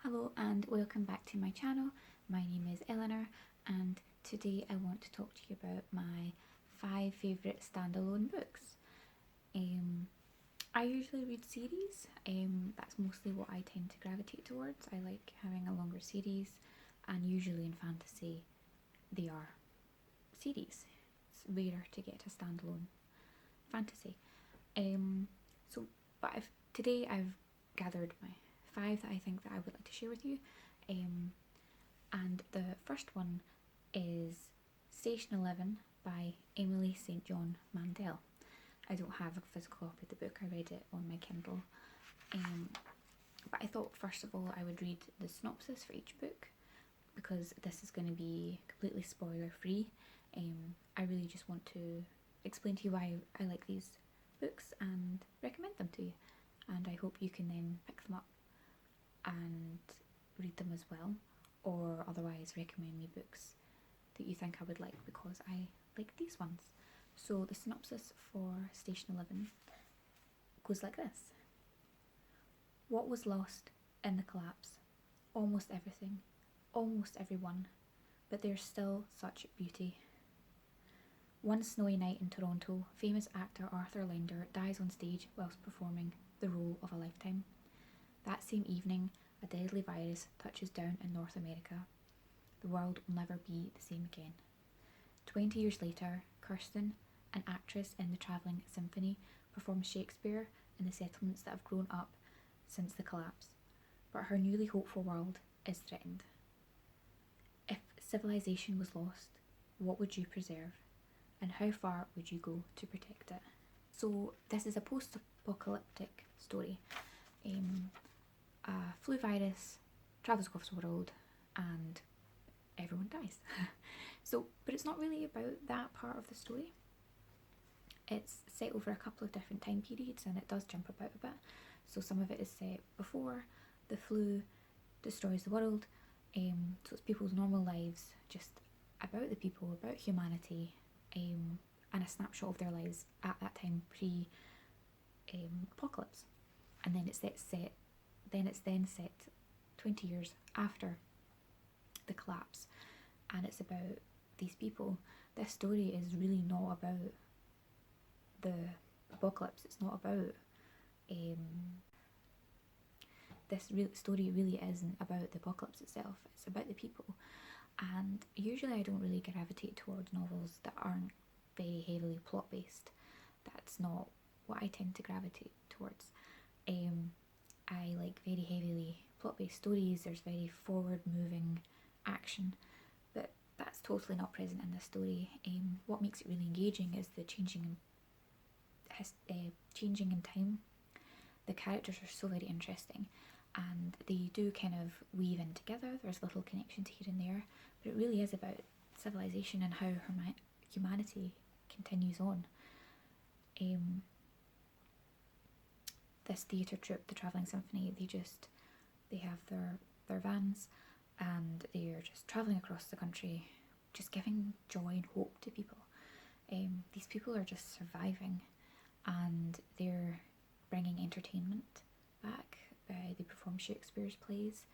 Hello and welcome back to my channel. My name is Eleanor and today I want to talk to you about my 5 favourite standalone books. I usually read series, that's mostly what I tend to gravitate towards. I like having a longer series, and usually in fantasy they are series. It's rarer to get a standalone fantasy. Today I've gathered my 5 that I think that I would like to share with you. And the first one is Station 11 by Emily St. John Mandel. I don't have a physical copy of the book, I read it on my Kindle. But I thought first of all I would read the synopsis for each book, because this is going to be completely spoiler free. I really just want to explain to you why I like these books and recommend them to you, and I hope you can then pick them up and read them as well, or otherwise recommend me books that you think I would like because I like these ones. So the synopsis for Station 11 goes like this. What was lost in the collapse? Almost everything, almost everyone, but there's still such beauty. One snowy night in Toronto, famous actor Arthur Lender dies on stage whilst performing the role of a lifetime. That same evening, a deadly virus touches down in North America. The world will never be the same again. 20 years later, Kirsten, an actress in the Travelling Symphony, performs Shakespeare in the settlements that have grown up since the collapse. But her newly hopeful world is threatened. If civilization was lost, what would you preserve? And how far would you go to protect it? So this is a post-apocalyptic story. A flu virus travels across the world and everyone dies. But it's not really about that part of the story. It's set over a couple of different time periods and it does jump about a bit. So some of it is set before the flu destroys the world. So it's people's normal lives, just about the people, about humanity, and a snapshot of their lives at that time pre-apocalypse. And then it's set 20 years after the collapse, and it's about these people. This story is really not about the apocalypse. It's not about story really isn't about the apocalypse itself. It's about the people. And usually I don't really gravitate towards novels that aren't very heavily plot based. That's not what I tend to gravitate towards. I like very heavily plot based stories. There's very forward moving action, but that's totally not present in this story. What makes it really engaging is the changing in time. The characters are so very interesting, and they do kind of weave in together. There's little connections here and there, but it really is about civilization and how humanity continues on. This theatre troupe, the Travelling Symphony, they have their vans and they're just travelling across the country, just giving joy and hope to people. These people are just surviving and they're bringing entertainment back. They perform Shakespeare's plays.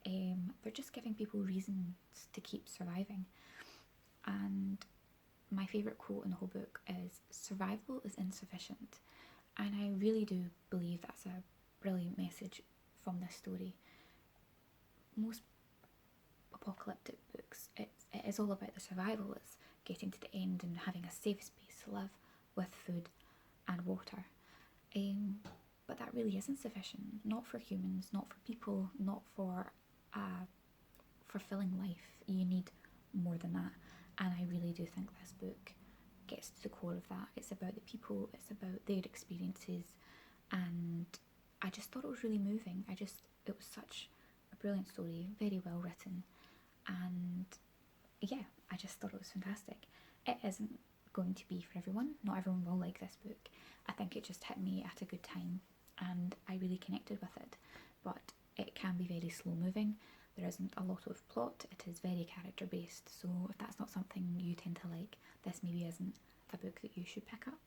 They're just giving people reasons to keep surviving. And my favourite quote in the whole book is, "Survival is insufficient." And I really do believe that's a brilliant message from this story. Most apocalyptic books, it is all about the survival. It's getting to the end and having a safe space to live with food and water. But that really isn't sufficient. Not for humans, not for people, not for a fulfilling life. You need more than that. And I really do think this book gets to the core of that. It's about the people, it's about their experiences, and I just thought it was really moving. It was such a brilliant story, very well written, and yeah, I just thought it was fantastic. It isn't going to be for everyone. Not everyone will like this book. I think it just hit me at a good time and I really connected with it, but it can be very slow moving. There isn't a lot of plot. It is very character based, so if that's not something you tend to like, this maybe isn't a book that you should pick up.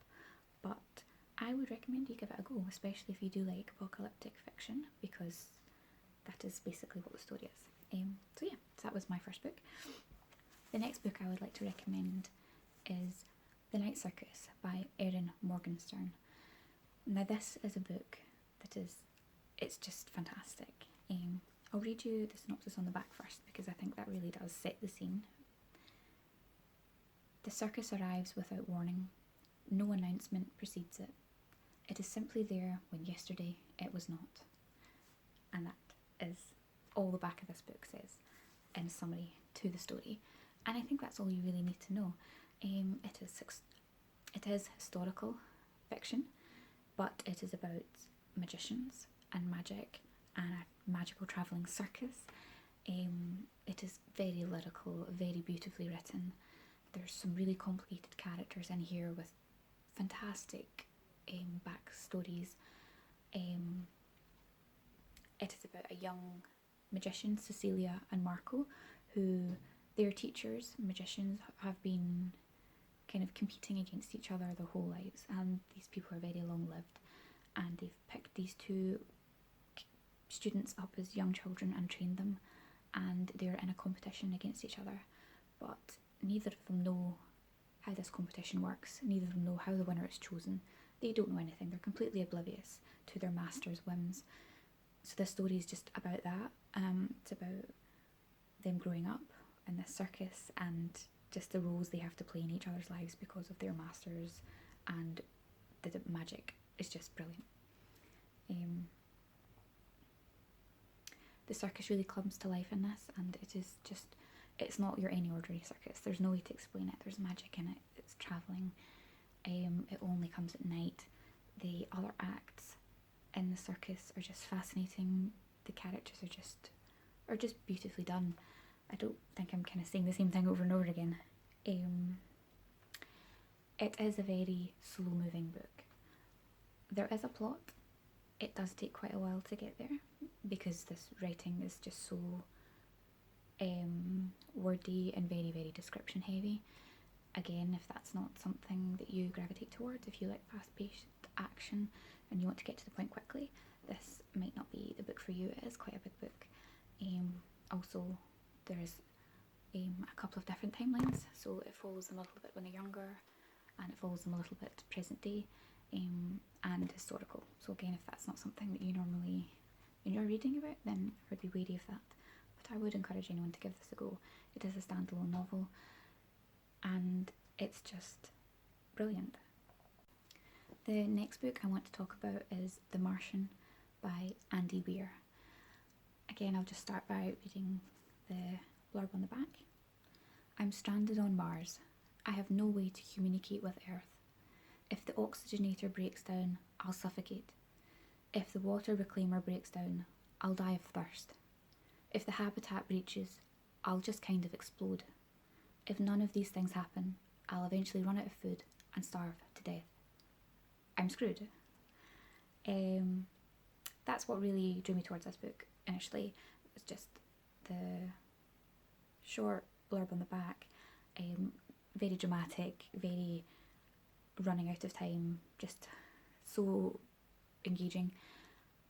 But I would recommend you give it a go, especially if you do like apocalyptic fiction, because that is basically what the story is. So that was my first book. The next book I would like to recommend is The Night Circus by Erin Morgenstern. Now this is a book it's just fantastic. I'll read you the synopsis on the back first because I think that really does set the scene. The circus arrives without warning. No announcement precedes it. It is simply there when yesterday it was not. And that is all the back of this book says in summary to the story. And I think that's all you really need to know. It is historical fiction, but it is about magicians and magic and a magical travelling circus. It is very lyrical, very beautifully written. There's some really complicated characters in here with fantastic backstories. It is about a young magician, Cecilia and Marco, who their teachers, magicians, have been kind of competing against each other their whole lives, and these people are very long lived, and they've picked these two students up as young children and trained them, and they're in a competition against each other, but neither of them know how this competition works, neither of them know how the winner is chosen. They don't know anything, they're completely oblivious to their master's whims. So this story is just about that. It's about them growing up in this circus and just the roles they have to play in each other's lives because of their masters, and the magic is just brilliant. The circus really comes to life in this, and it's not your any ordinary circus. There's no way to explain it. There's magic in it. It's travelling. It only comes at night. The other acts in the circus are just fascinating. The characters are just beautifully done. I don't think I'm kind of saying the same thing over and over again. It is a very slow moving book. There is a plot. It does take quite a while to get there because this writing is just so wordy and very, very description heavy. Again, if that's not something that you gravitate towards, if you like fast-paced action and you want to get to the point quickly, this might not be the book for you. It is quite a big book. Also, there is a couple of different timelines, so it follows them a little bit when they're younger, and it follows them a little bit present day, and historical. So again, if that's not something that you normally enjoy reading about, then I would be wary of that. But I would encourage anyone to give this a go. It is a standalone novel, and it's just brilliant. The next book I want to talk about is The Martian by Andy Weir. Again, I'll just start by reading the blurb on the back. I'm stranded on Mars. I have no way to communicate with Earth. If the oxygenator breaks down, I'll suffocate. If the water reclaimer breaks down, I'll die of thirst. If the habitat breaches, I'll just kind of explode. If none of these things happen, I'll eventually run out of food and starve to death. I'm screwed. That's what really drew me towards this book initially. It was just the short blurb on the back, very dramatic, very running out of time, just so engaging.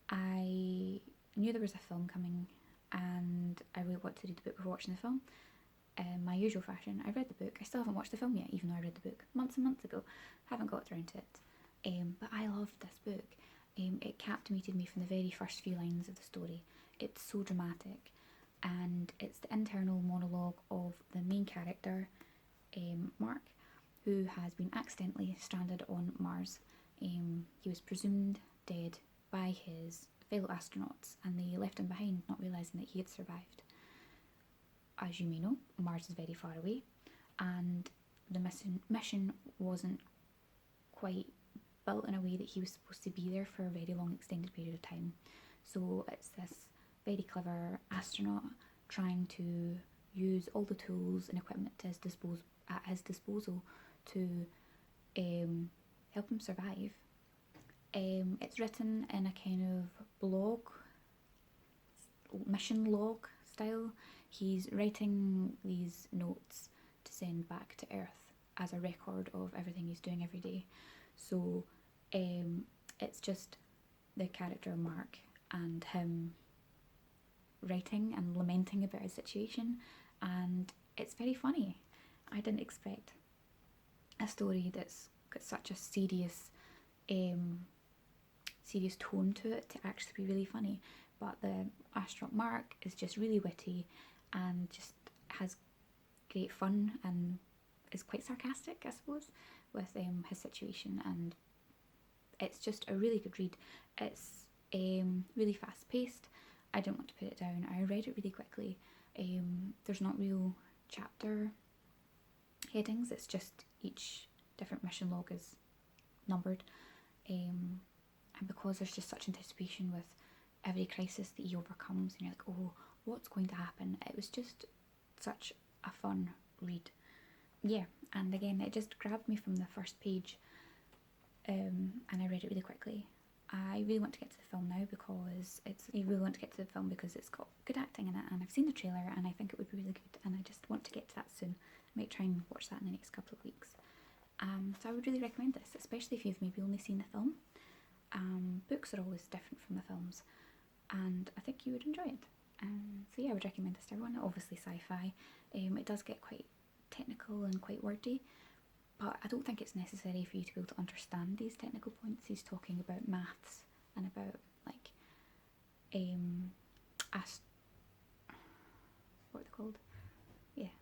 I knew there was a film coming and I really wanted to read the book before watching the film. In my usual fashion, I read the book. I still haven't watched the film yet, even though I read the book months and months ago. Haven't got around to it. But I loved this book. It captivated me from the very first few lines of the story. It's so dramatic, and it's the internal monologue of the main character, Mark, who has been accidentally stranded on Mars. He was presumed dead by his fellow astronauts, and they left him behind, not realising that he had survived. As you may know, Mars is very far away, and the mission wasn't quite built in a way that he was supposed to be there for a very long extended period of time. So it's this very clever astronaut trying to use all the tools and equipment at his disposal to help him survive. It's written in a kind of mission log style. He's writing these notes to send back to Earth as a record of everything he's doing every day. So it's just the character Mark and him writing and lamenting about his situation, and it's very funny. I didn't expect a story that's got such a serious tone to it to actually be really funny, but the astronaut Mark is just really witty and just has great fun and is quite sarcastic, I suppose, with his situation, and it's just a really good read. It's really fast paced. I didn't want to put it down. I read it really quickly. There's not real chapter headings, it's just each different mission log is numbered, and because there's just such anticipation with every crisis that he overcomes, and you're like, oh, what's going to happen? It was just such a fun read. Yeah, and again, it just grabbed me from the first page, and I read it really quickly. I really want to get to the film now because it's got good acting in it, and I've seen the trailer and I think it would be really good, and I just want to get to that soon. I might try and watch that in the next couple of weeks. So I would really recommend this, especially if you've maybe only seen the film. Books are always different from the films, and I think you would enjoy it. So yeah, I would recommend this to everyone. Obviously sci-fi. It does get quite technical and quite wordy, but I don't think it's necessary for you to be able to understand these technical points. He's talking about maths and about like what are they called? Yeah,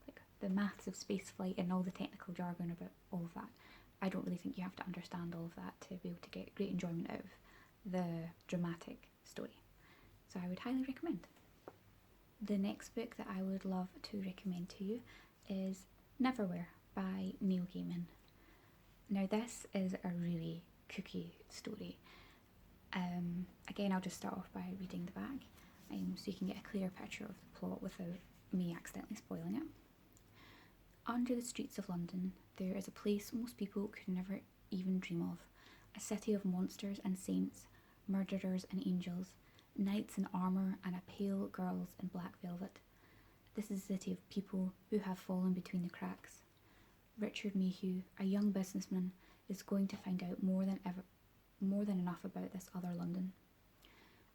like the maths of spaceflight and all the technical jargon about all of that. I don't really think you have to understand all of that to be able to get great enjoyment out of the dramatic story. So I would highly recommend. The next book that I would love to recommend to you is Neverwhere by Neil Gaiman. Now this is a really kooky story. Again, I'll just start off by reading the back, so you can get a clear picture of the plot without me accidentally spoiling it. Under the streets of London, there is a place most people could never even dream of. A city of monsters and saints, murderers and angels, knights in armour and a pale girls in black velvet. This is a city of people who have fallen between the cracks. Richard Mayhew, a young businessman, is going to find out more than enough about this other London.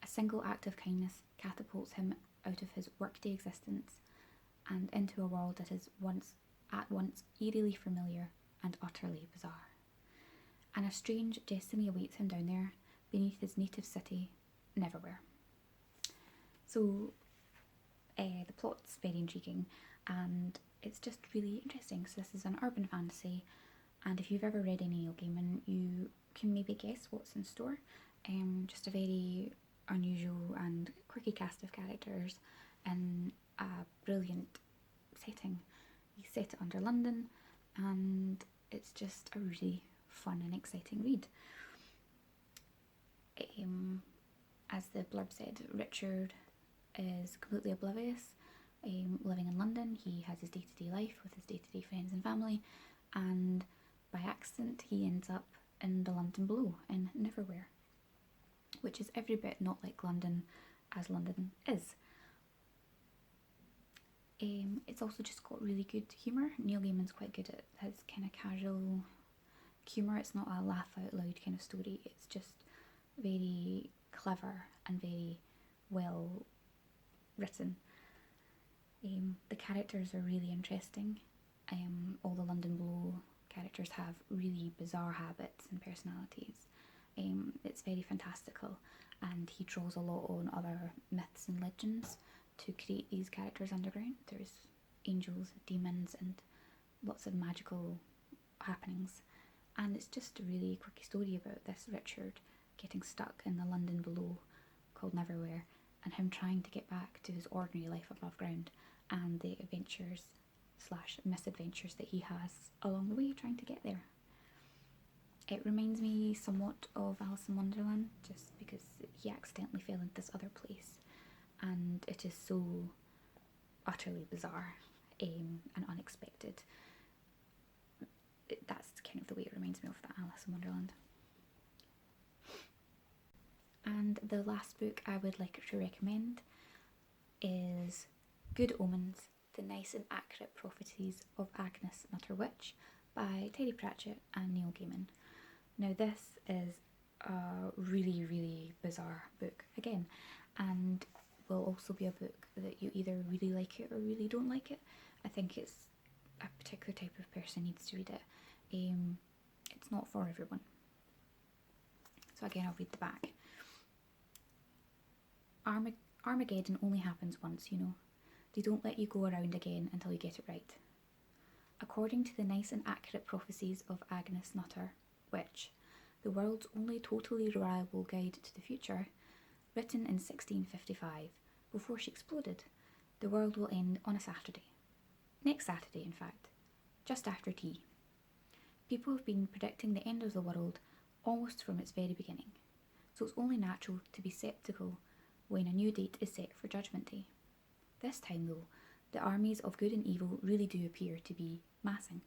A single act of kindness catapults him out of his workday existence and into a world that is at once eerily familiar and utterly bizarre. And a strange destiny awaits him down there, beneath his native city, Neverwhere. So, the plot's very intriguing, and it's just really interesting. So this is an urban fantasy, and if you've ever read any Neil Gaiman, you can maybe guess what's in store. Just a very unusual and quirky cast of characters in a brilliant setting. You set it under London, and it's just a really fun and exciting read. As the blurb said, Richard is completely oblivious, living in London. He has his day-to-day life with his day-to-day friends and family, and by accident he ends up in the London below, in Neverwhere, which is every bit not like London as London is. It's also just got really good humour. Neil Gaiman's quite good at his kind of casual humour. It's not a laugh out loud kind of story, it's just very clever and very well written. The characters are really interesting. All the London Below characters have really bizarre habits and personalities. It's very fantastical, and he draws a lot on other myths and legends to create these characters underground. There's angels, demons, and lots of magical happenings, and it's just a really quirky story about this Richard getting stuck in the London below called Neverwhere, and him trying to get back to his ordinary life above ground, and the adventures / misadventures that he has along the way trying to get there. It reminds me somewhat of Alice in Wonderland, just because he accidentally fell into this other place, and it is so utterly bizarre and unexpected. That's kind of the way it reminds me of that Alice in Wonderland. And the last book I would like to recommend is Good Omens, The Nice and Accurate Prophecies of Agnus, Not Her Witch by Terry Pratchett and Neil Gaiman. Now this is a really, really bizarre book again, and will also be a book that you either really like it or really don't like it. I think it's a particular type of person needs to read it. It's not for everyone. So again, I'll read the back. Armageddon only happens once, you know. They don't let you go around again until you get it right. According to the nice and accurate prophecies of Agnus Nutter, Witch, the world's only totally reliable guide to the future, written in 1655, before she exploded, the world will end on a Saturday. Next Saturday, in fact, just after tea. People have been predicting the end of the world almost from its very beginning, so it's only natural to be sceptical when a new date is set for Judgment Day. This time, though, the armies of good and evil really do appear to be massing.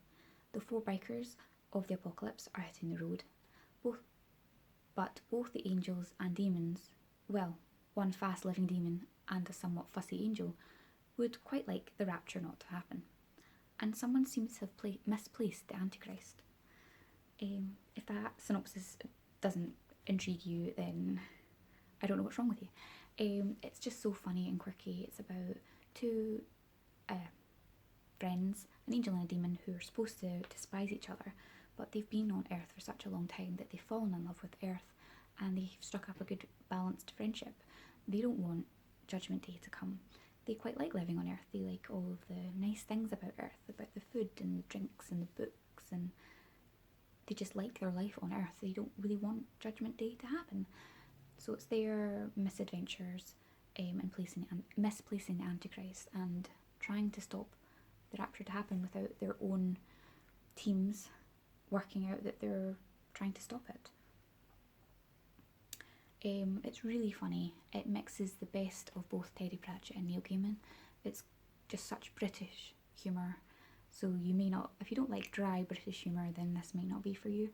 The 4 bikers of the apocalypse are hitting the road, but both the angels and demons, well, one fast-living demon and a somewhat fussy angel, would quite like the rapture not to happen. And someone seems to have misplaced the Antichrist. If that synopsis doesn't intrigue you, then I don't know what's wrong with you. It's just so funny and quirky. It's about 2 friends, an angel and a demon, who are supposed to despise each other, but they've been on Earth for such a long time that they've fallen in love with Earth and they've struck up a good balanced friendship. They don't want Judgment Day to come. They quite like living on Earth. They like all of the nice things about Earth, about the food and the drinks and the books, and they just like their life on Earth. They don't really want Judgment Day to happen. So it's their misadventures in misplacing the Antichrist and trying to stop the rapture to happen without their own teams working out that they're trying to stop it. It's really funny. It mixes the best of both Terry Pratchett and Neil Gaiman. It's just such British humour. So you may not, if you don't like dry British humour, then this might not be for you.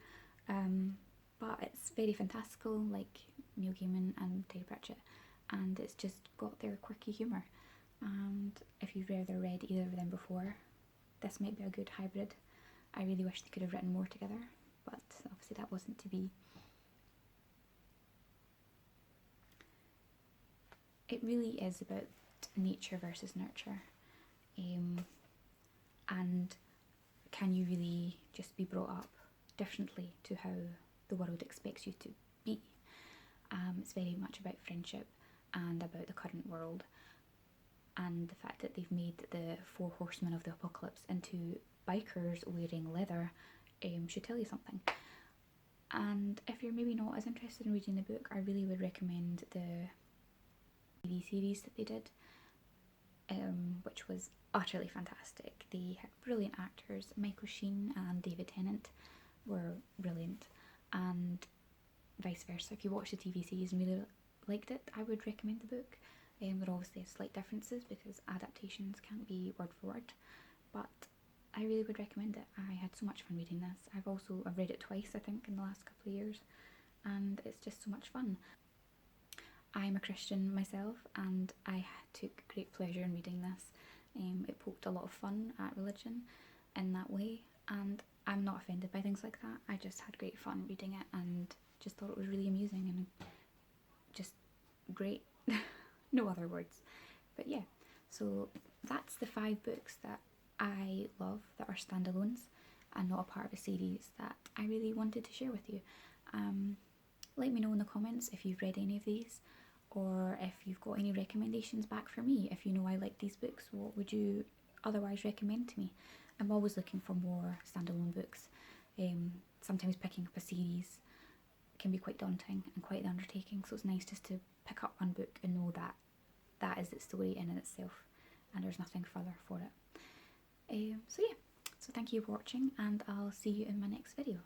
But it's very fantastical, like Neil Gaiman and Terry Pratchett, and it's just got their quirky humour. And if you've ever read either of them before, this might be a good hybrid. I really wish they could have written more together, but obviously that wasn't to be. It really is about nature versus nurture, and can you really just be brought up differently to how the world expects you to be. It's very much about friendship and about the current world, and the fact that they've made the 4 horsemen of the apocalypse into bikers wearing leather should tell you something. And if you're maybe not as interested in reading the book, I really would recommend the TV series that they did, which was utterly fantastic. They had brilliant actors. Michael Sheen and David Tennant were brilliant, and vice versa. If you watched the TV series and really liked it, I would recommend the book. There are obviously slight differences because adaptations can't be word for word, but I really would recommend it. I had so much fun reading this. I've read it twice, I think, in the last couple of years, and it's just so much fun. I'm a Christian myself, and I took great pleasure in reading this. It poked a lot of fun at religion in that way, and I'm not offended by things like that. I just had great fun reading it and just thought it was really amusing and just great. No other words. But yeah, so that's the 5 books that I love that are standalones and not a part of a series that I really wanted to share with you. Let me know in the comments if you've read any of these, or if you've got any recommendations back for me. If you know I like these books, what would you otherwise recommend to me? I'm always looking for more standalone books. Sometimes picking up a series can be quite daunting and quite the undertaking, so it's nice just to pick up one book and know that that is its story in itself and there's nothing further for it. So yeah, so thank you for watching, and I'll see you in my next video.